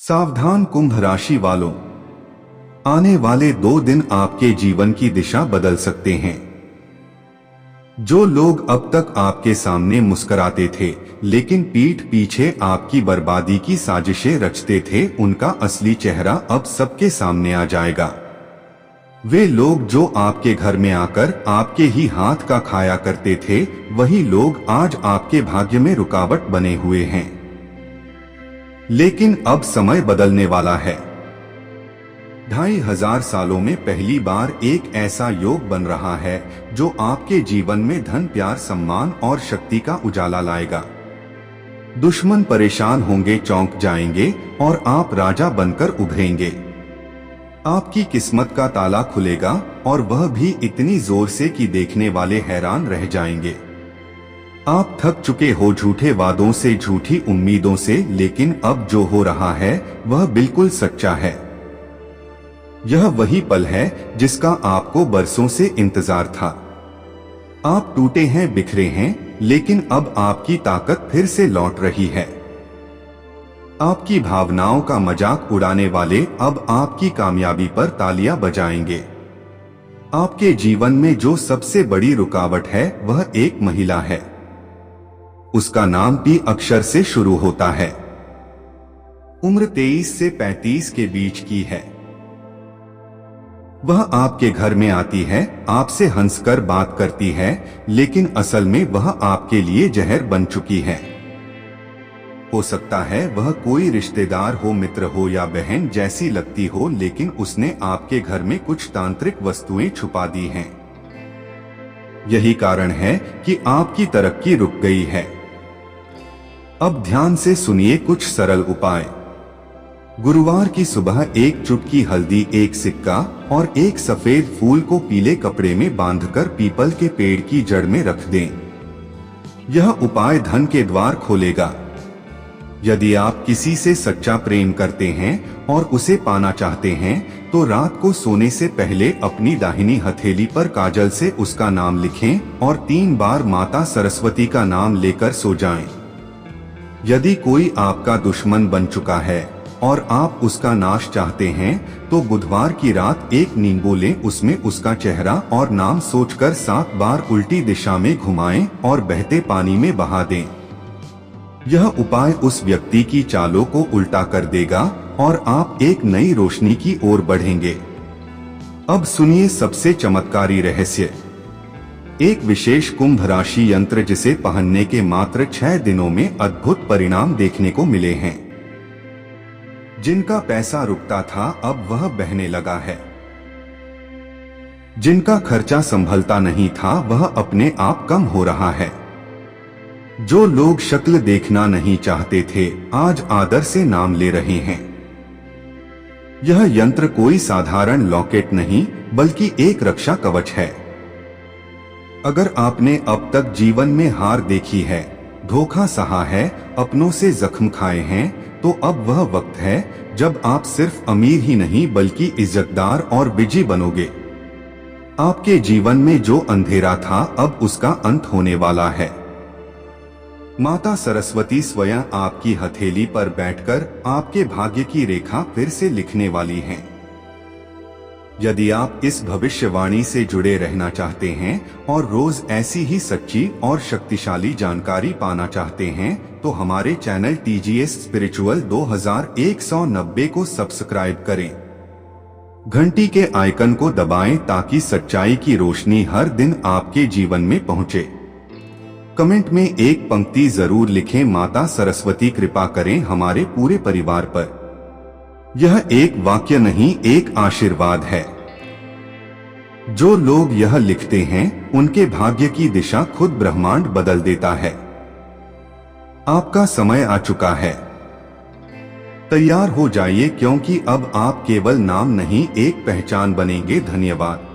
सावधान कुंभ राशि वालों, आने वाले 2 दिन आपके जीवन की दिशा बदल सकते हैं। जो लोग अब तक आपके सामने मुस्कुराते थे लेकिन पीठ पीछे आपकी बर्बादी की साजिशें रचते थे, उनका असली चेहरा अब सबके सामने आ जाएगा। वे लोग जो आपके घर में आकर आपके ही हाथ का खाया करते थे, वही लोग आज आपके भाग्य में रुकावट बने हुए हैं। लेकिन अब समय बदलने वाला है। 2500 सालों में पहली बार एक ऐसा योग बन रहा है जो आपके जीवन में धन, प्यार, सम्मान और शक्ति का उजाला लाएगा। दुश्मन परेशान होंगे, चौंक जाएंगे और आप राजा बनकर उभरेंगे। आपकी किस्मत का ताला खुलेगा और वह भी इतनी जोर से कि देखने वाले हैरान रह जाएंगे। आप थक चुके हो झूठे वादों से, झूठी उम्मीदों से, लेकिन अब जो हो रहा है वह बिल्कुल सच्चा है। यह वही पल है जिसका आपको बरसों से इंतजार था। आप टूटे हैं, बिखरे हैं, लेकिन अब आपकी ताकत फिर से लौट रही है। आपकी भावनाओं का मजाक उड़ाने वाले अब आपकी कामयाबी पर तालियां बजाएंगे। आपके जीवन में जो सबसे बड़ी रुकावट है वह एक महिला है। उसका नाम पी अक्षर से शुरू होता है। उम्र 23 से 35 के बीच की है। वह आपके घर में आती है, आपसे हंसकर बात करती है, लेकिन असल में वह आपके लिए जहर बन चुकी है। हो सकता है वह कोई रिश्तेदार हो, मित्र हो या बहन जैसी लगती हो, लेकिन उसने आपके घर में कुछ तांत्रिक वस्तुएं छुपा दी हैं। यही कारण है कि आपकी तरक्की रुक गई है। अब ध्यान से सुनिए कुछ सरल उपाय। गुरुवार की सुबह एक चुटकी हल्दी, एक सिक्का और एक सफेद फूल को पीले कपड़े में बांधकर पीपल के पेड़ की जड़ में रख दें। यह उपाय धन के द्वार खोलेगा। यदि आप किसी से सच्चा प्रेम करते हैं और उसे पाना चाहते हैं, तो रात को सोने से पहले अपनी दाहिनी हथेली पर काजल से उसका नाम लिखें और 3 बार माता सरस्वती का नाम लेकर सो जाएं। यदि कोई आपका दुश्मन बन चुका है और आप उसका नाश चाहते हैं, तो बुधवार की रात एक नींबू लें, उसमें उसका चेहरा और नाम सोचकर 7 बार उल्टी दिशा में घुमाएं और बहते पानी में बहा दें। यह उपाय उस व्यक्ति की चालों को उल्टा कर देगा और आप एक नई रोशनी की ओर बढ़ेंगे। अब सुनिए सबसे चमत्कारी रहस्य। एक विशेष कुंभ राशि यंत्र जिसे पहनने के मात्र 6 दिनों में अद्भुत परिणाम देखने को मिले हैं। जिनका पैसा रुकता था अब वह बहने लगा है। जिनका खर्चा संभलता नहीं था वह अपने आप कम हो रहा है। जो लोग शक्ल देखना नहीं चाहते थे आज आदर से नाम ले रहे हैं। यह यंत्र कोई साधारण लॉकेट नहीं बल्कि एक रक्षा कवच है। अगर आपने अब तक जीवन में हार देखी है, धोखा सहा है, अपनों से जख्म खाए हैं, तो अब वह वक्त है जब आप सिर्फ अमीर ही नहीं बल्कि इज्जतदार और विजयी बनोगे। आपके जीवन में जो अंधेरा था अब उसका अंत होने वाला है। माता सरस्वती स्वयं आपकी हथेली पर बैठकर आपके भाग्य की रेखा फिर से लिखने वाली हैं। यदि आप इस भविष्यवाणी से जुड़े रहना चाहते हैं और रोज ऐसी ही सच्ची और शक्तिशाली जानकारी पाना चाहते हैं, तो हमारे चैनल TGS स्पिरिचुअल 2190 को सब्सक्राइब करें। घंटी के आइकन को दबाएं ताकि सच्चाई की रोशनी हर दिन आपके जीवन में पहुंचे। कमेंट में एक पंक्ति जरूर लिखें, माता सरस्वती कृपा करें हमारे पूरे परिवार पर। यह एक वाक्य नहीं, एक आशीर्वाद है। जो लोग यह लिखते हैं उनके भाग्य की दिशा खुद ब्रह्मांड बदल देता है। आपका समय आ चुका है। तैयार हो जाइए, क्योंकि अब आप केवल नाम नहीं एक पहचान बनेंगे। धन्यवाद।